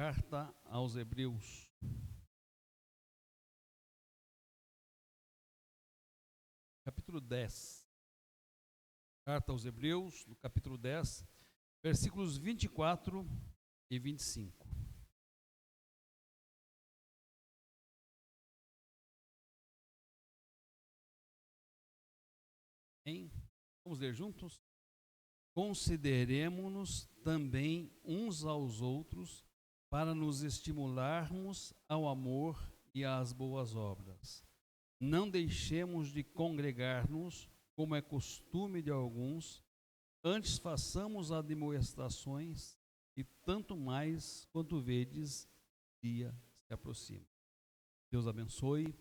Carta aos Hebreus, capítulo 10. Carta aos Hebreus, no capítulo 10, versículos 24 e 25. Vamos ler juntos? Consideremo-nos também uns aos outros para nos estimularmos ao amor e às boas obras. Não deixemos de congregar-nos, como é costume de alguns, antes façamos admoestações, e tanto mais quanto vedes o dia se aproxima. Deus abençoe,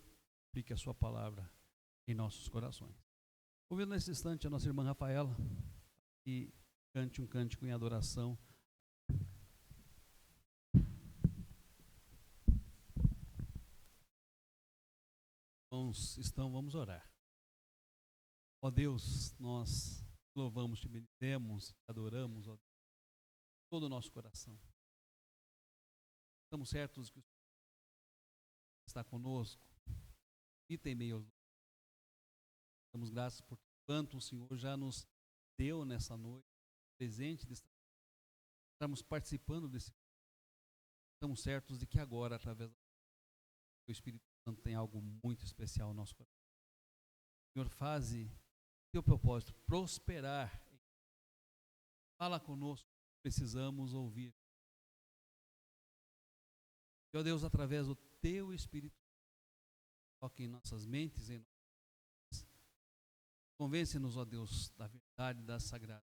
aplique a sua palavra em nossos corações. Ouvindo nesse instante a nossa irmã Rafaela, e cante um cântico em adoração. Vamos orar. Ó Deus, nós louvamos, te bendizemos, te adoramos, ó Deus, todo o nosso coração. Estamos certos que o Senhor está conosco e tem meio aos nossos. Damos graças por quanto o Senhor já nos deu nessa noite, presente de estarmos participando desse. Estamos certos de que agora, através do Espírito Santo, tem algo muito especial no nosso coração. Senhor, faze teu propósito prosperar. Fala conosco, precisamos ouvir. Ó Deus, através do teu Espírito, toque em nossas mentes, em nossas vidas. Convence-nos, ó Deus, da verdade da sagrada.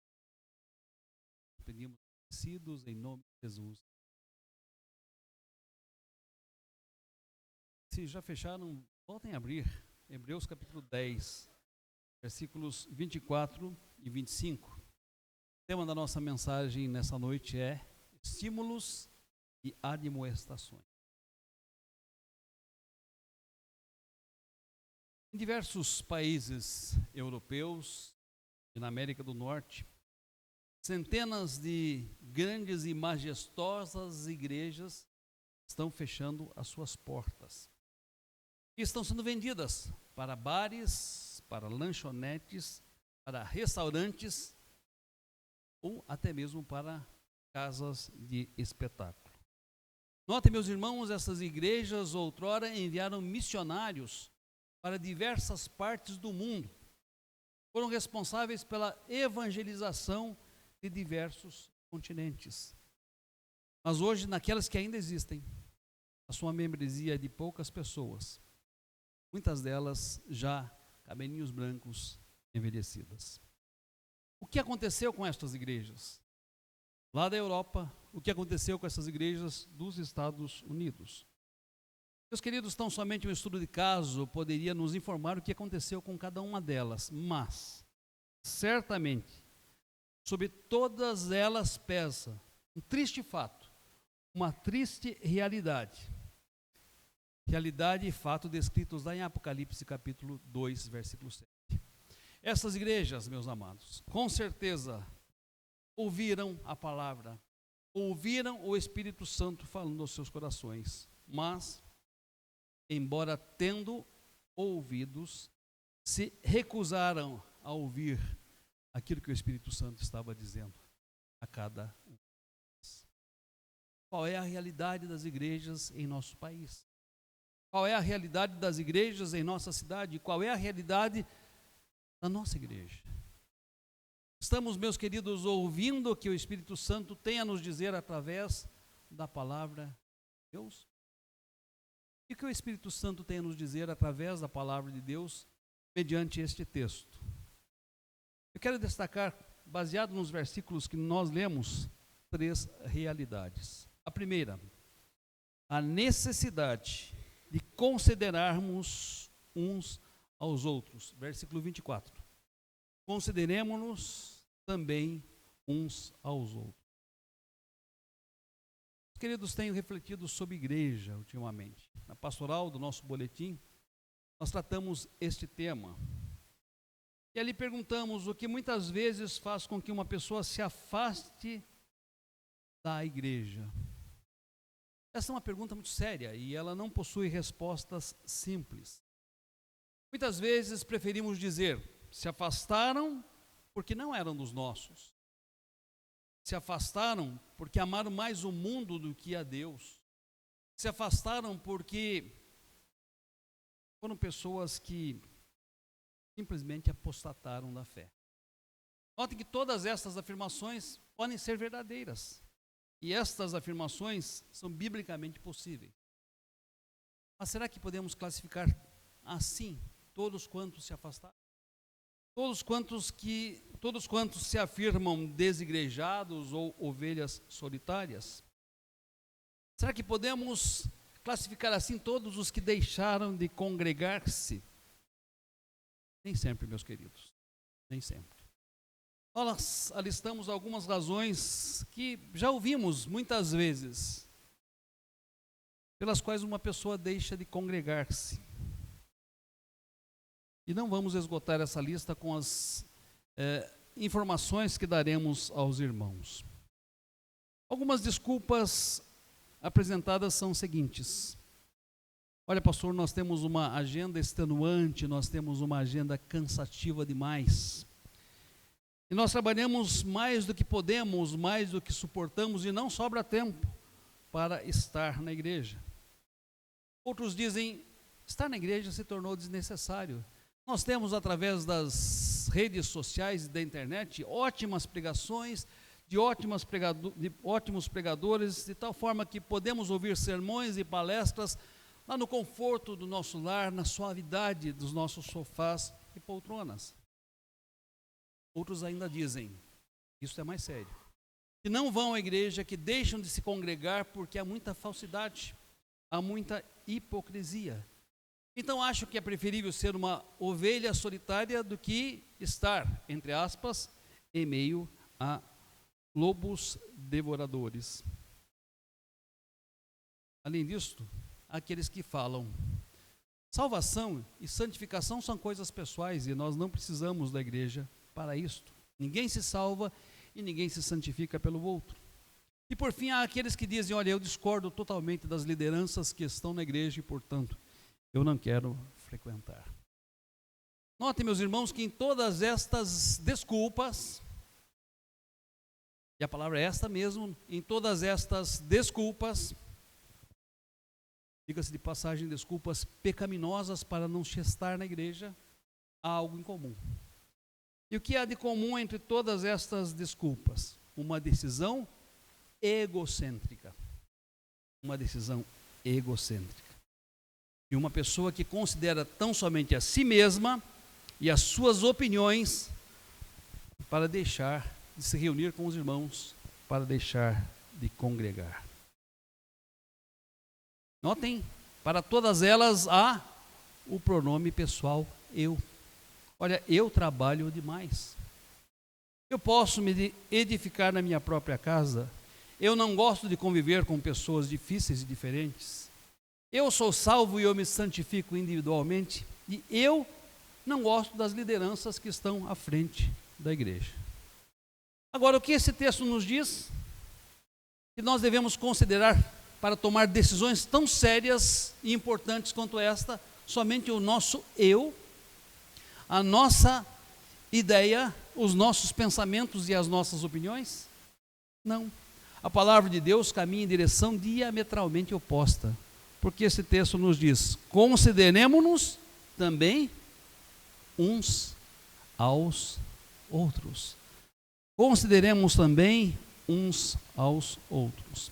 Pedimos agradecidos em nome de Jesus. Se já fecharam, voltem a abrir. Hebreus capítulo 10, versículos 24 e 25. O tema da nossa mensagem nessa noite é estímulos e admoestações. Em diversos países europeus e na América do Norte, centenas de grandes e majestosas igrejas estão fechando as suas portas. E estão sendo vendidas para bares, para lanchonetes, para restaurantes ou até mesmo para casas de espetáculo. Notem, meus irmãos, essas igrejas outrora enviaram missionários para diversas partes do mundo. Foram responsáveis pela evangelização de diversos continentes. Mas hoje, naquelas que ainda existem, a sua membresia é de poucas pessoas. Muitas delas já cabelinhos brancos, envelhecidas. O que aconteceu com estas igrejas? Lá da Europa, o que aconteceu com essas igrejas dos Estados Unidos? Meus queridos, tão somente um estudo de caso poderia nos informar o que aconteceu com cada uma delas, mas, certamente, sobre todas elas pesa um triste fato, uma triste realidade. Realidade e fato descritos lá em Apocalipse capítulo 2, versículo 7. Essas igrejas, meus amados, com certeza ouviram a palavra, ouviram o Espírito Santo falando aos seus corações, mas, embora tendo ouvidos, se recusaram a ouvir aquilo que o Espírito Santo estava dizendo a cada um deles. Qual é a realidade das igrejas em nosso país? Qual é a realidade das igrejas em nossa cidade? Qual é a realidade da nossa igreja? Estamos, meus queridos, ouvindo o que o Espírito Santo tem a nos dizer através da palavra de Deus? E o que o Espírito Santo tem a nos dizer através da palavra de Deus mediante este texto? Eu quero destacar, baseado nos versículos que nós lemos, 3 realidades. A primeira, a necessidade de considerarmos uns aos outros. Versículo 24. Consideremos-nos também uns aos outros. Queridos, tenho refletido sobre igreja ultimamente. Na pastoral do nosso boletim, nós tratamos este tema. E ali perguntamos o que muitas vezes faz com que uma pessoa se afaste da igreja. Essa é uma pergunta muito séria e ela não possui respostas simples. Muitas vezes preferimos dizer, se afastaram porque não eram dos nossos. Se afastaram porque amaram mais o mundo do que a Deus. Se afastaram porque foram pessoas que simplesmente apostataram da fé. Notem que todas estas afirmações podem ser verdadeiras. E estas afirmações são biblicamente possíveis. Mas será que podemos classificar assim todos quantos se afastaram? Todos quantos se afirmam desigrejados ou ovelhas solitárias? Será que podemos classificar assim todos os que deixaram de congregar-se? Nem sempre, meus queridos, nem sempre. Nós alistamos algumas razões que já ouvimos muitas vezes, pelas quais uma pessoa deixa de congregar-se. E não vamos esgotar essa lista com as informações que daremos aos irmãos. Algumas desculpas apresentadas são as seguintes. Olha, pastor, nós temos uma agenda extenuante, nós temos uma agenda cansativa demais. E nós trabalhamos mais do que podemos, mais do que suportamos, e não sobra tempo para estar na igreja. Outros dizem, estar na igreja se tornou desnecessário. Nós temos, através das redes sociais e da internet, ótimas pregações, de ótimos pregadores, de tal forma que podemos ouvir sermões e palestras lá no conforto do nosso lar, na suavidade dos nossos sofás e poltronas. Outros ainda dizem, isso é mais sério, que não vão à igreja, que deixam de se congregar porque há muita falsidade, há muita hipocrisia. Então acho que é preferível ser uma ovelha solitária do que estar, entre aspas, em meio a lobos devoradores. Além disto, há aqueles que falam, salvação e santificação são coisas pessoais e nós não precisamos da igreja para isto. Ninguém se salva e ninguém se santifica pelo outro. E por fim, há aqueles que dizem, olha, eu discordo totalmente das lideranças que estão na igreja e, portanto, eu não quero frequentar. Notem, meus irmãos, que em todas estas desculpas, e a palavra é esta mesmo, em todas estas desculpas, diga-se de passagem, desculpas pecaminosas para não estar na igreja, há algo em comum. E o que há de comum entre todas estas desculpas? Uma decisão egocêntrica. Uma decisão egocêntrica. E uma pessoa que considera tão somente a si mesma e as suas opiniões para deixar de se reunir com os irmãos, para deixar de congregar. Notem, para todas elas há o pronome pessoal eu. Olha, eu trabalho demais. Eu posso me edificar na minha própria casa. Eu não gosto de conviver com pessoas difíceis e diferentes. Eu sou salvo e eu me santifico individualmente. E eu não gosto das lideranças que estão à frente da igreja. Agora, o que esse texto nos diz? Que nós devemos considerar para tomar decisões tão sérias e importantes quanto esta, somente o nosso eu, a nossa ideia, os nossos pensamentos e as nossas opiniões? Não. A palavra de Deus caminha em direção diametralmente oposta, porque esse texto nos diz, consideremo-nos também uns aos outros. Consideremos também uns aos outros.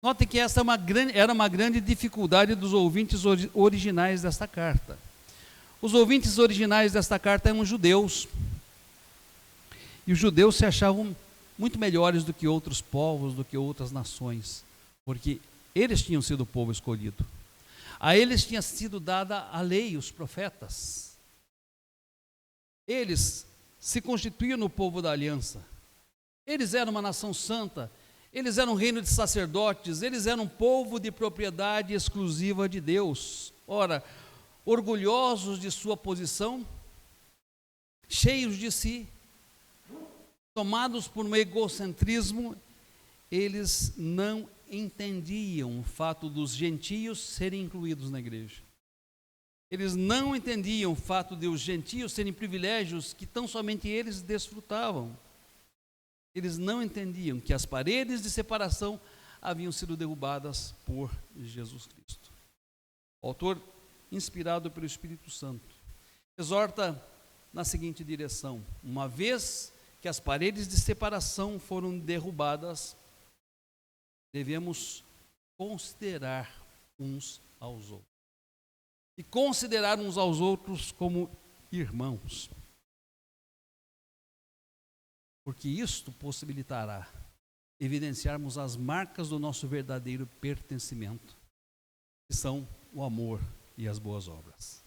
Notem que essa era uma grande dificuldade dos ouvintes originais desta carta. Os ouvintes originais desta carta eram judeus. E os judeus se achavam muito melhores do que outros povos, do que outras nações, porque eles tinham sido o povo escolhido. A eles tinha sido dada a lei, os profetas. Eles se constituíam no povo da aliança. Eles eram uma nação santa, eles eram um reino de sacerdotes, eles eram um povo de propriedade exclusiva de Deus. Ora, orgulhosos de sua posição, cheios de si, tomados por um egocentrismo, eles não entendiam o fato dos gentios serem incluídos na igreja. Eles não entendiam o fato de os gentios terem privilégios que tão somente eles desfrutavam. Eles não entendiam que as paredes de separação haviam sido derrubadas por Jesus Cristo. O autor, inspirado pelo Espírito Santo, exorta na seguinte direção: uma vez que as paredes de separação foram derrubadas, devemos considerar uns aos outros. E considerar uns aos outros como irmãos. Porque isto possibilitará evidenciarmos as marcas do nosso verdadeiro pertencimento, que são o amor e as boas obras.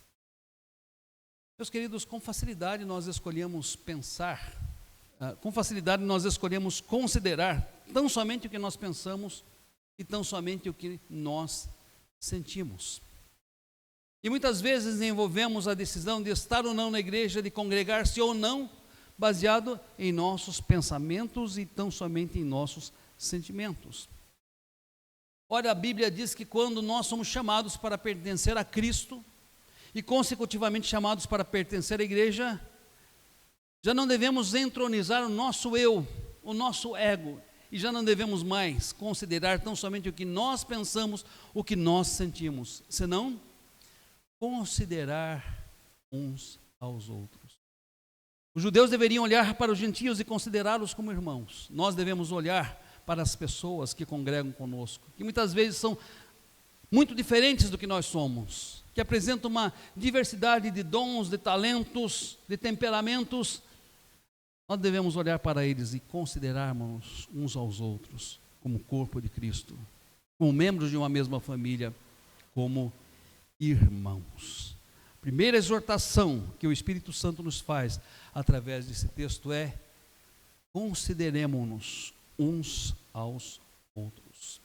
Meus queridos, com facilidade nós escolhemos pensar, com facilidade nós escolhemos considerar tão somente o que nós pensamos e tão somente o que nós sentimos. E muitas vezes envolvemos a decisão de estar ou não na igreja, de congregar-se ou não, baseado em nossos pensamentos e tão somente em nossos sentimentos. Ora, a Bíblia diz que quando nós somos chamados para pertencer a Cristo e consecutivamente chamados para pertencer à igreja, já não devemos entronizar o nosso eu, o nosso ego, e já não devemos mais considerar tão somente o que nós pensamos, o que nós sentimos, senão considerar uns aos outros. Os judeus deveriam olhar para os gentios e considerá-los como irmãos. Nós devemos olhar para as pessoas que congregam conosco, que muitas vezes são muito diferentes do que nós somos, que apresentam uma diversidade de dons, de talentos, de temperamentos. Nós devemos olhar para eles e considerarmos uns aos outros como corpo de Cristo, como membros de uma mesma família, como irmãos. A primeira exortação que o Espírito Santo nos faz através desse texto é: consideremo-nos uns aos outros.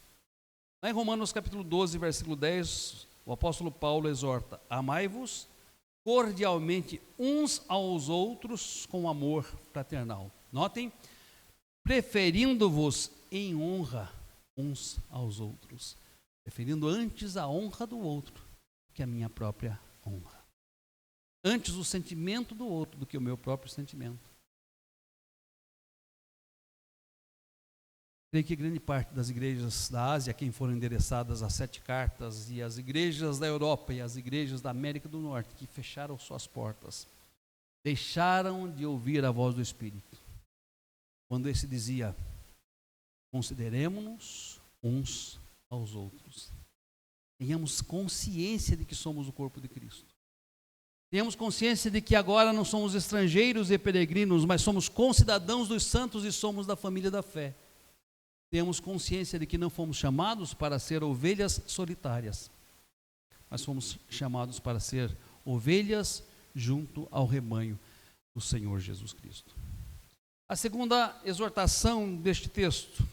Lá em Romanos capítulo 12, versículo 10, o apóstolo Paulo exorta: amai-vos cordialmente uns aos outros com amor fraternal. Notem, preferindo-vos em honra uns aos outros, preferindo antes a honra do outro que a minha própria honra. Antes o sentimento do outro do que o meu próprio sentimento. Creio que grande parte das igrejas da Ásia, quem foram endereçadas as 7 cartas, e as igrejas da Europa e as igrejas da América do Norte, que fecharam suas portas, deixaram de ouvir a voz do Espírito, quando esse dizia: consideremo-nos uns aos outros. Tenhamos consciência de que somos o corpo de Cristo. Tenhamos consciência de que agora não somos estrangeiros e peregrinos, mas somos concidadãos dos santos e somos da família da fé. Tenhamos consciência de que não fomos chamados para ser ovelhas solitárias, mas fomos chamados para ser ovelhas junto ao rebanho do Senhor Jesus Cristo. A segunda exortação deste texto,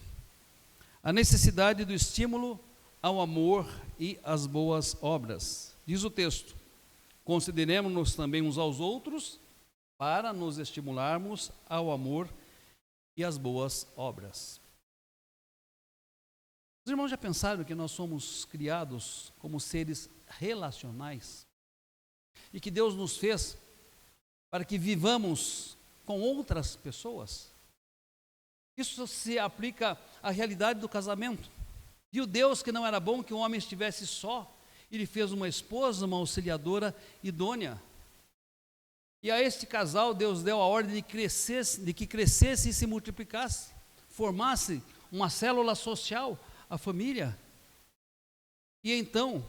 a necessidade do estímulo ao amor e às boas obras. Diz o texto: consideremos-nos também uns aos outros para nos estimularmos ao amor e às boas obras. Os irmãos já pensaram que nós somos criados como seres relacionais e que Deus nos fez para que vivamos com outras pessoas? Isso se aplica à realidade do casamento. Viu Deus que não era bom que o homem estivesse só, ele fez uma esposa, uma auxiliadora idônea. E a este casal Deus deu a ordem de que crescesse e se multiplicasse, formasse uma célula social, a família. E então,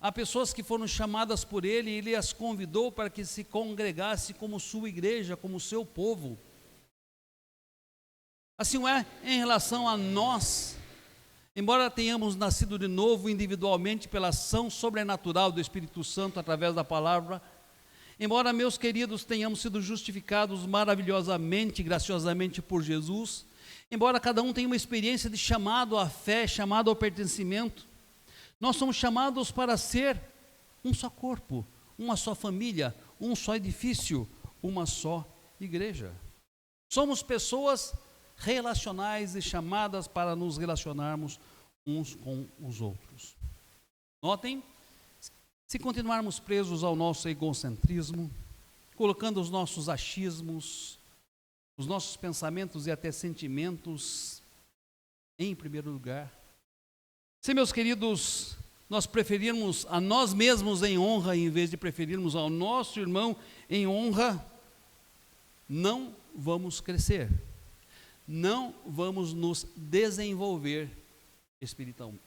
há pessoas que foram chamadas por ele, e ele as convidou para que se congregasse como sua igreja, como seu povo. Assim é em relação a nós. Embora tenhamos nascido de novo individualmente pela ação sobrenatural do Espírito Santo através da palavra, embora, meus queridos, tenhamos sido justificados maravilhosamente, graciosamente por Jesus, embora cada um tenha uma experiência de chamado à fé, chamado ao pertencimento, nós somos chamados para ser um só corpo, uma só família, um só edifício, uma só igreja. Somos pessoas relacionais e chamadas para nos relacionarmos uns com os outros. Notem, se continuarmos presos ao nosso egocentrismo, colocando os nossos achismos, os nossos pensamentos e até sentimentos em primeiro lugar, se, meus queridos, nós preferirmos a nós mesmos em honra, em vez de preferirmos ao nosso irmão em honra, não vamos crescer, não vamos nos desenvolver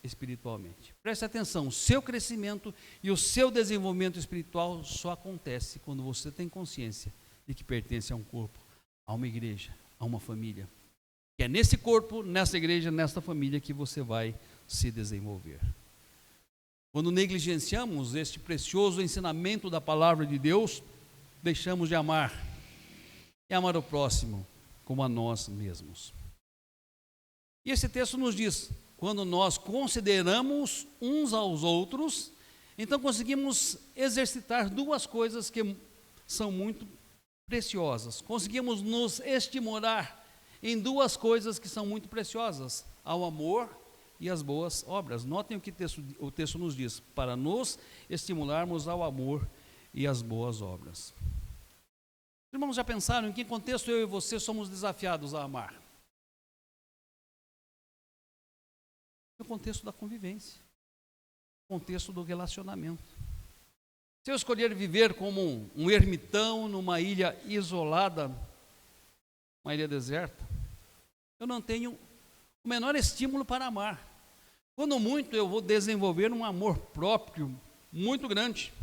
espiritualmente. Preste atenção, o seu crescimento e o seu desenvolvimento espiritual só acontece quando você tem consciência de que pertence a um corpo, a uma igreja, a uma família. Que é nesse corpo, nessa igreja, nesta família que você vai se desenvolver. Quando negligenciamos este precioso ensinamento da palavra de Deus, deixamos de amar e amar o próximo como a nós mesmos. E esse texto nos diz, quando nós consideramos uns aos outros, então conseguimos exercitar duas coisas que são muito preciosas. Conseguimos nos estimular em duas coisas que são muito preciosas, ao amor e às boas obras. Notem o que o texto nos diz, para nos estimularmos ao amor e às boas obras. Irmãos, já pensaram em que contexto eu e você somos desafiados a amar? No contexto da convivência, no contexto do relacionamento. Se eu escolher viver como um ermitão numa ilha isolada, uma ilha deserta, eu não tenho o menor estímulo para amar. Quando muito, eu vou desenvolver um amor próprio muito grande,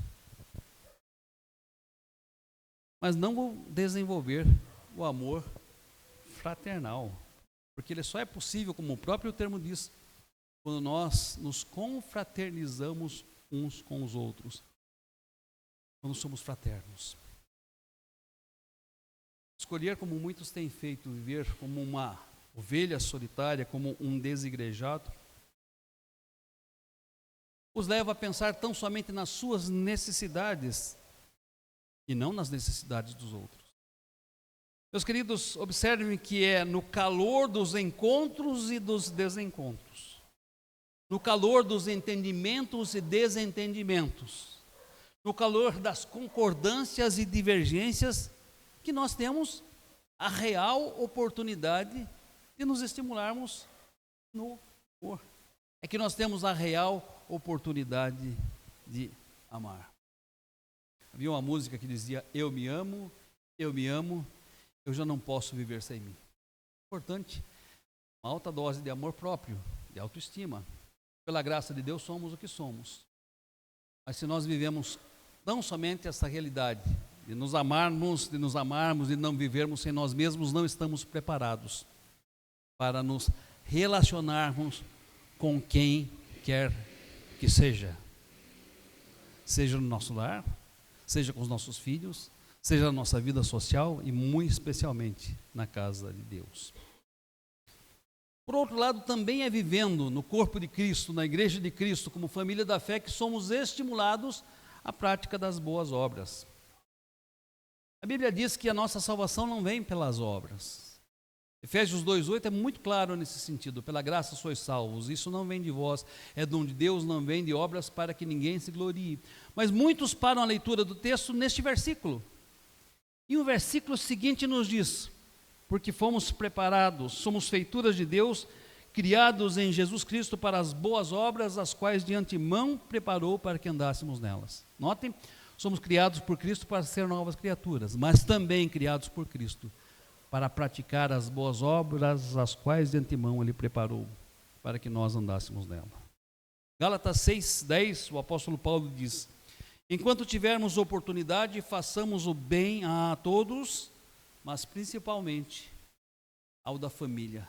mas não vou desenvolver o amor fraternal, porque ele só é possível, como o próprio termo diz, quando nós nos confraternizamos uns com os outros, quando somos fraternos. Escolher, como muitos têm feito, viver como uma ovelha solitária, como um desigrejado, os leva a pensar tão somente nas suas necessidades e não nas necessidades dos outros. Meus queridos, observem que é no calor dos encontros e dos desencontros, no calor dos entendimentos e desentendimentos, no calor das concordâncias e divergências, que nós temos a real oportunidade de nos estimularmos no amor. É que nós temos a real oportunidade de amar. Havia uma música que dizia, eu me amo, eu já não posso viver sem mim. Importante, uma alta dose de amor próprio, de autoestima. Pela graça de Deus somos o que somos. Mas se nós vivemos tão somente essa realidade, de nos amarmos e não vivermos sem nós mesmos, não estamos preparados para nos relacionarmos com quem quer que seja. Seja no nosso lar, seja com os nossos filhos, seja na nossa vida social e muito especialmente na casa de Deus. Por outro lado, também é vivendo no corpo de Cristo, na igreja de Cristo, como família da fé, que somos estimulados à prática das boas obras. A Bíblia diz que a nossa salvação não vem pelas obras. Efésios 2,8 é muito claro nesse sentido, pela graça sois salvos, isso não vem de vós, é dom de Deus, não vem de obras para que ninguém se glorie. Mas muitos param a leitura do texto neste versículo. E o versículo seguinte nos diz, porque fomos preparados, somos feituras de Deus, criados em Jesus Cristo para as boas obras, as quais de antemão preparou para que andássemos nelas. Notem, somos criados por Cristo para ser novas criaturas, mas também criados por Cristo para praticar as boas obras, as quais de antemão Ele preparou para que nós andássemos nela. Gálatas 6:10, o apóstolo Paulo diz, enquanto tivermos oportunidade, façamos o bem a todos, mas principalmente ao da família.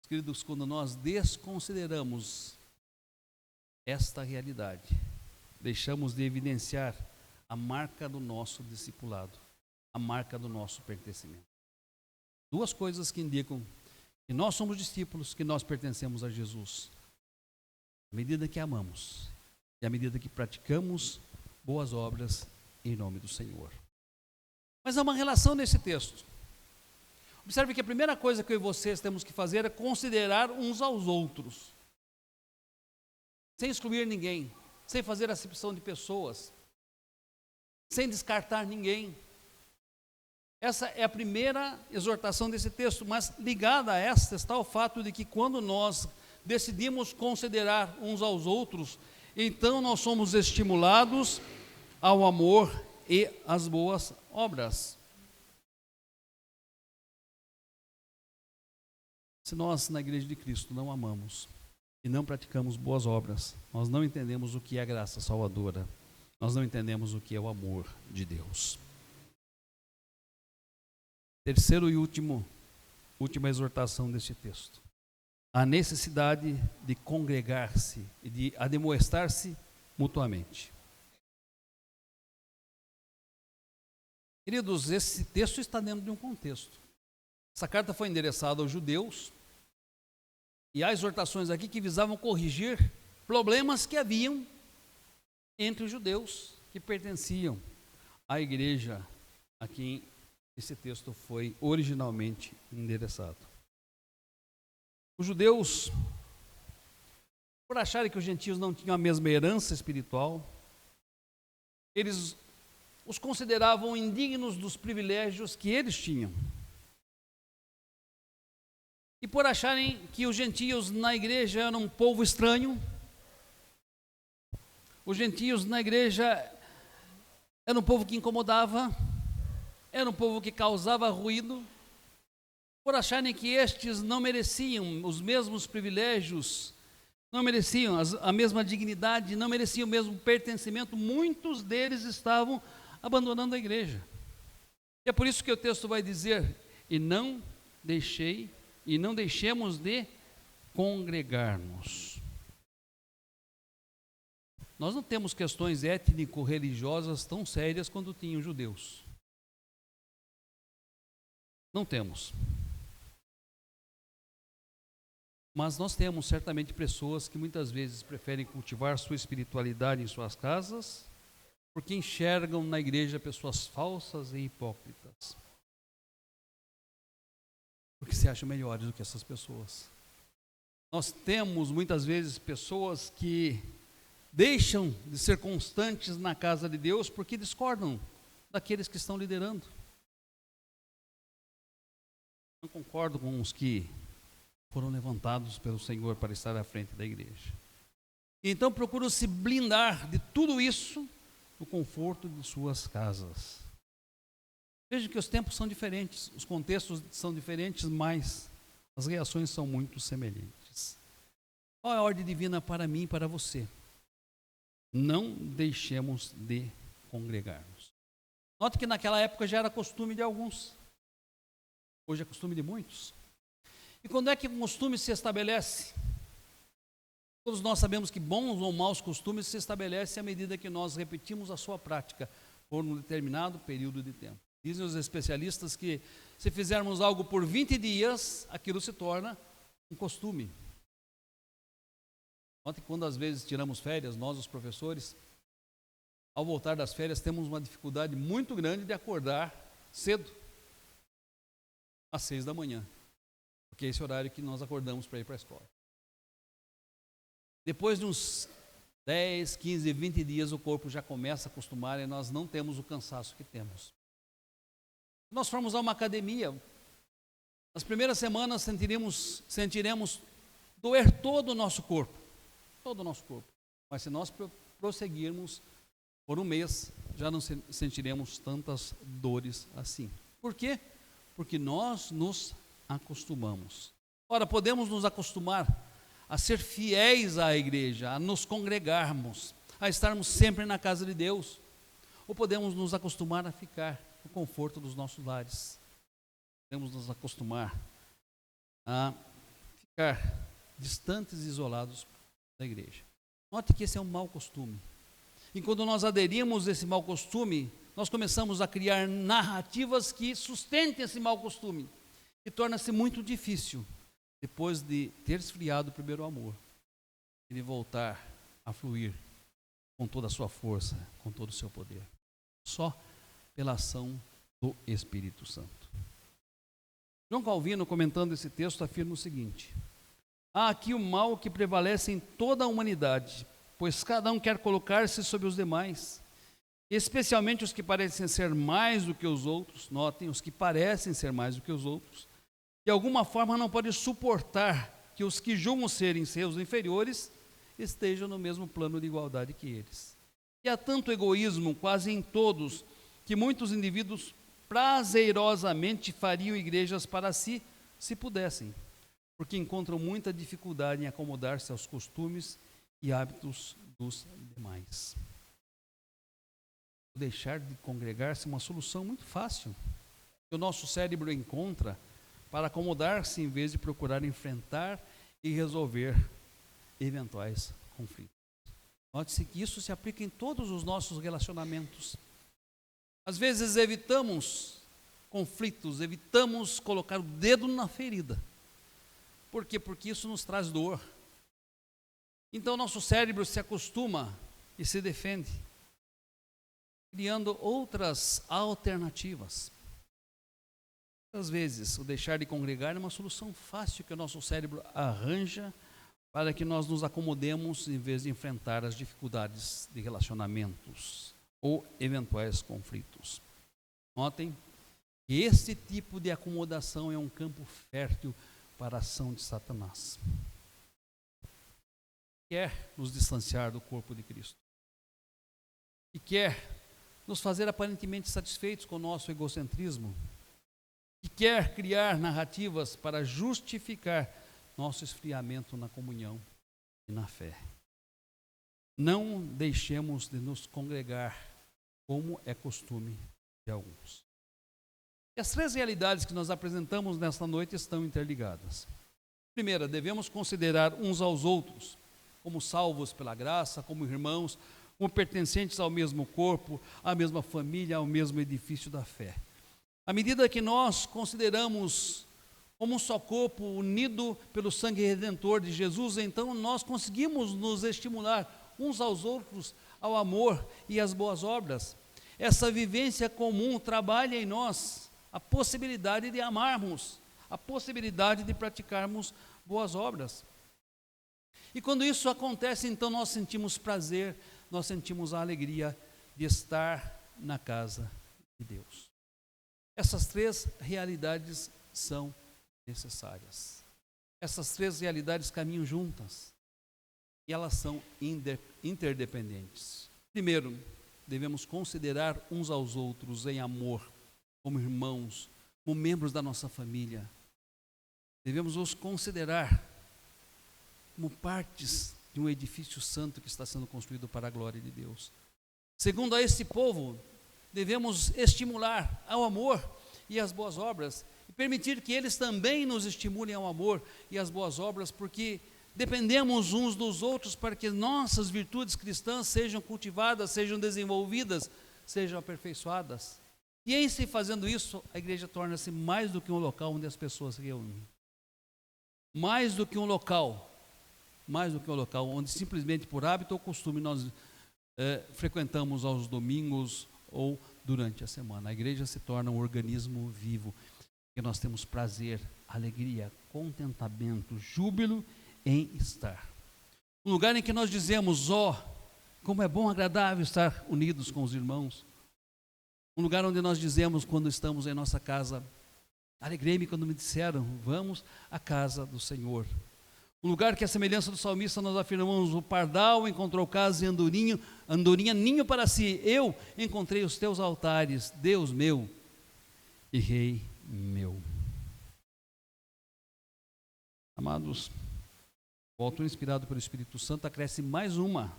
Queridos, quando nós desconsideramos esta realidade, deixamos de evidenciar a marca do nosso discipulado, a marca do nosso pertencimento. Duas coisas que indicam que nós somos discípulos, que nós pertencemos a Jesus. À medida que amamos e à medida que praticamos boas obras em nome do Senhor. Mas há uma relação nesse texto. Observe que a primeira coisa que eu e vocês temos que fazer é considerar uns aos outros, sem excluir ninguém, sem fazer acepção de pessoas, sem descartar ninguém. Essa é a primeira exortação desse texto, mas ligada a esta está o fato de que quando nós decidimos considerar uns aos outros, então nós somos estimulados ao amor e às boas obras. Se nós na Igreja de Cristo não amamos e não praticamos boas obras, nós não entendemos o que é a graça salvadora, nós não entendemos o que é o amor de Deus. Terceiro e última exortação deste texto. A necessidade de congregar-se e de admoestar-se mutuamente. Queridos, esse texto está dentro de um contexto. Essa carta foi endereçada aos judeus e há exortações aqui que visavam corrigir problemas que haviam entre os judeus que pertenciam à igreja a quem esse texto foi originalmente endereçado. Os judeus, por acharem que os gentios não tinham a mesma herança espiritual, eles os consideravam indignos dos privilégios que eles tinham. E por acharem que os gentios na igreja eram um povo estranho, os gentios na igreja eram um povo que incomodava, era um povo que causava ruído, por acharem que estes não mereciam os mesmos privilégios, não mereciam a mesma dignidade, não mereciam o mesmo pertencimento, muitos deles estavam abandonando a igreja. E é por isso que o texto vai dizer, e não deixemos de congregar-nos. Nós não temos questões étnico-religiosas tão sérias quanto tinham os judeus. Não temos. Mas nós temos certamente pessoas que muitas vezes preferem cultivar sua espiritualidade em suas casas, porque enxergam na igreja pessoas falsas e hipócritas. Porque se acham melhores do que essas pessoas. Nós temos muitas vezes pessoas que deixam de ser constantes na casa de Deus porque discordam daqueles que estão liderando. Não concordo com os que foram levantados pelo Senhor para estar à frente da igreja. Então procuram se blindar de tudo isso no conforto de suas casas. Vejam que os tempos são diferentes, os contextos são diferentes, mas as reações são muito semelhantes. Qual é a ordem divina para mim e para você? Não deixemos de congregar-nos. Note que naquela época já era costume de alguns. Hoje é costume de muitos. E quando é que o costume se estabelece? Todos nós sabemos que bons ou maus costumes se estabelecem à medida que nós repetimos a sua prática por um determinado período de tempo. Dizem os especialistas que se fizermos algo por 20 dias, aquilo se torna um costume. Ontem, quando às vezes tiramos férias, nós os professores, ao voltar das férias, temos uma dificuldade muito grande de acordar cedo, às 6 da manhã, porque é esse horário que nós acordamos para ir para a escola. Depois de uns 10, 15, 20 dias, o corpo já começa a acostumar e nós não temos o cansaço que temos. Se nós formos a uma academia, nas primeiras semanas sentiremos doer todo o nosso corpo. Mas se nós prosseguirmos por um mês, já não sentiremos tantas dores assim. Por quê? Porque nós nos acostumamos. Ora, podemos nos acostumar a ser fiéis à igreja, a nos congregarmos, a estarmos sempre na casa de Deus. Ou podemos nos acostumar a ficar no conforto dos nossos lares. Podemos nos acostumar a ficar distantes e isolados da igreja. Note que esse é um mau costume. E quando nós aderimos a esse mau costume, nós começamos a criar narrativas que sustentem esse mau costume. E torna-se muito difícil, depois de ter esfriado o primeiro amor, ele voltar a fluir com toda a sua força, com todo o seu poder. Só pela ação do Espírito Santo. João Calvino, comentando esse texto, afirma o seguinte: há aqui o mal que prevalece em toda a humanidade, pois cada um quer colocar-se sobre os demais, especialmente os que parecem ser mais do que os outros. Notem, os que parecem ser mais do que os outros, de alguma forma não podem suportar que os que julgam serem seus inferiores estejam no mesmo plano de igualdade que eles. E há tanto egoísmo quase em todos, que muitos indivíduos prazerosamente fariam igrejas para si, se pudessem, porque encontram muita dificuldade em acomodar-se aos costumes e hábitos dos demais. Deixar de congregar-se é uma solução muito fácil, que o nosso cérebro encontra para acomodar-se em vez de procurar enfrentar e resolver eventuais conflitos. Note-se que isso se aplica em todos os nossos relacionamentos. Às vezes evitamos conflitos, evitamos colocar o dedo na ferida. Por quê? Porque isso nos traz dor. Então nosso cérebro se acostuma e se defende, criando outras alternativas. Às vezes, o deixar de congregar é uma solução fácil que o nosso cérebro arranja para que nós nos acomodemos em vez de enfrentar as dificuldades de relacionamentos ou eventuais conflitos. Notem que esse tipo de acomodação é um campo fértil para a ação de Satanás. Quer nos distanciar do corpo de Cristo e quer nos fazer aparentemente satisfeitos com o nosso egocentrismo, que quer criar narrativas para justificar nosso esfriamento na comunhão e na fé. Não deixemos de nos congregar, como é costume de alguns. E as três realidades que nós apresentamos nesta noite estão interligadas. Primeira, devemos considerar uns aos outros como salvos pela graça, como irmãos, como pertencentes ao mesmo corpo, à mesma família, ao mesmo edifício da fé. À medida que nós consideramos como um só corpo unido pelo sangue redentor de Jesus, então nós conseguimos nos estimular uns aos outros ao amor e às boas obras. Essa vivência comum trabalha em nós a possibilidade de amarmos, a possibilidade de praticarmos boas obras. E quando isso acontece, então nós sentimos prazer, nós sentimos a alegria de estar na casa de Deus. Essas três realidades são necessárias. Essas três realidades caminham juntas e elas são interdependentes. Primeiro, devemos considerar uns aos outros em amor, como irmãos, como membros da nossa família. Devemos os considerar como partes de um edifício santo que está sendo construído para a glória de Deus. Segundo a esse povo, devemos estimular ao amor e às boas obras e permitir que eles também nos estimulem ao amor e às boas obras, porque dependemos uns dos outros para que nossas virtudes cristãs sejam cultivadas, sejam desenvolvidas, sejam aperfeiçoadas. E em se fazendo isso, a igreja torna-se mais do que um local onde as pessoas se reúnem. Mais do que um local onde simplesmente por hábito ou costume nós frequentamos aos domingos ou durante a semana. A igreja se torna um organismo vivo, que nós temos prazer, alegria, contentamento, júbilo em estar. Um lugar em que nós dizemos, como é bom, agradável estar unidos com os irmãos. Um lugar onde nós dizemos quando estamos em nossa casa, alegrei-me quando me disseram, vamos à casa do Senhor. Um lugar que a semelhança do salmista nós afirmamos, o pardal encontrou casa e andorinha ninho para si. Eu encontrei os teus altares, Deus meu e Rei meu. Amados, o autor inspirado pelo Espírito Santo acresce mais uma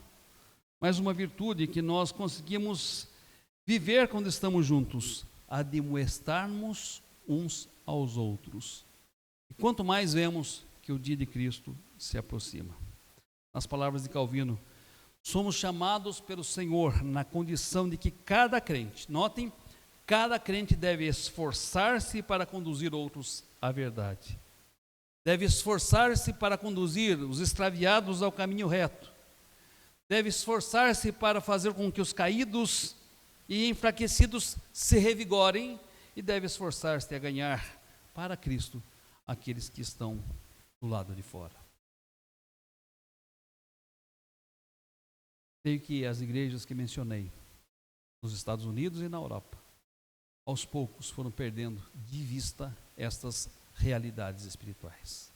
virtude que nós conseguimos viver quando estamos juntos, admoestarmos uns aos outros. E quanto mais vemos que o dia de Cristo se aproxima. Nas palavras de Calvino, somos chamados pelo Senhor na condição de que cada crente, notem, cada crente deve esforçar-se para conduzir outros à verdade. Deve esforçar-se para conduzir os extraviados ao caminho reto. Deve esforçar-se para fazer com que os caídos e enfraquecidos se revigorem e deve esforçar-se a ganhar para Cristo aqueles que estão do lado de fora. Creio que as igrejas que mencionei, nos Estados Unidos e na Europa, aos poucos foram perdendo de vista estas realidades espirituais.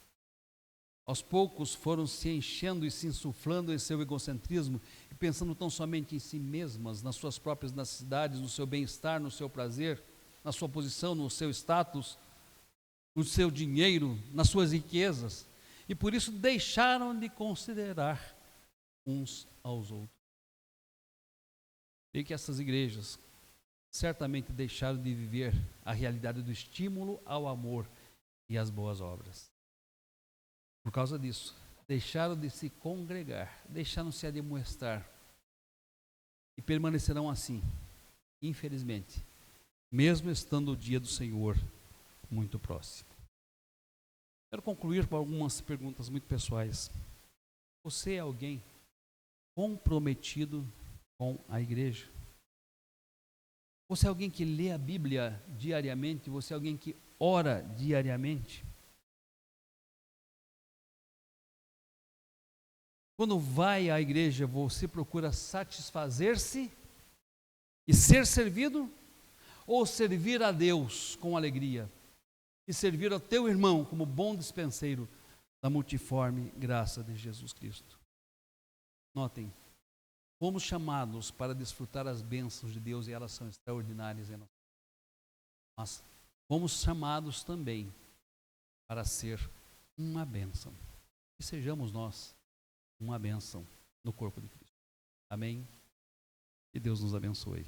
Aos poucos foram se enchendo e se insuflando em seu egocentrismo e pensando tão somente em si mesmas, nas suas próprias necessidades, no seu bem-estar, no seu prazer, na sua posição, no seu status, no seu dinheiro, nas suas riquezas. E por isso deixaram de considerar uns aos outros. E que essas igrejas certamente deixaram de viver a realidade do estímulo ao amor e às boas obras. Por causa disso, deixaram de se congregar, deixaram-se admoestar e permanecerão assim, infelizmente, mesmo estando o dia do Senhor muito próximo. Quero concluir com algumas perguntas muito pessoais. Você é alguém comprometido com a igreja? Você é alguém que lê a Bíblia diariamente? Você é alguém que ora diariamente? Quando vai à igreja, você procura satisfazer-se e ser servido? Ou servir a Deus com alegria? E servir ao teu irmão como bom dispenseiro da multiforme graça de Jesus Cristo? Notem, fomos chamados para desfrutar as bênçãos de Deus e elas são extraordinárias em nós. Mas fomos chamados também para ser uma bênção. E sejamos nós uma bênção no corpo de Cristo. Amém? Que Deus nos abençoe.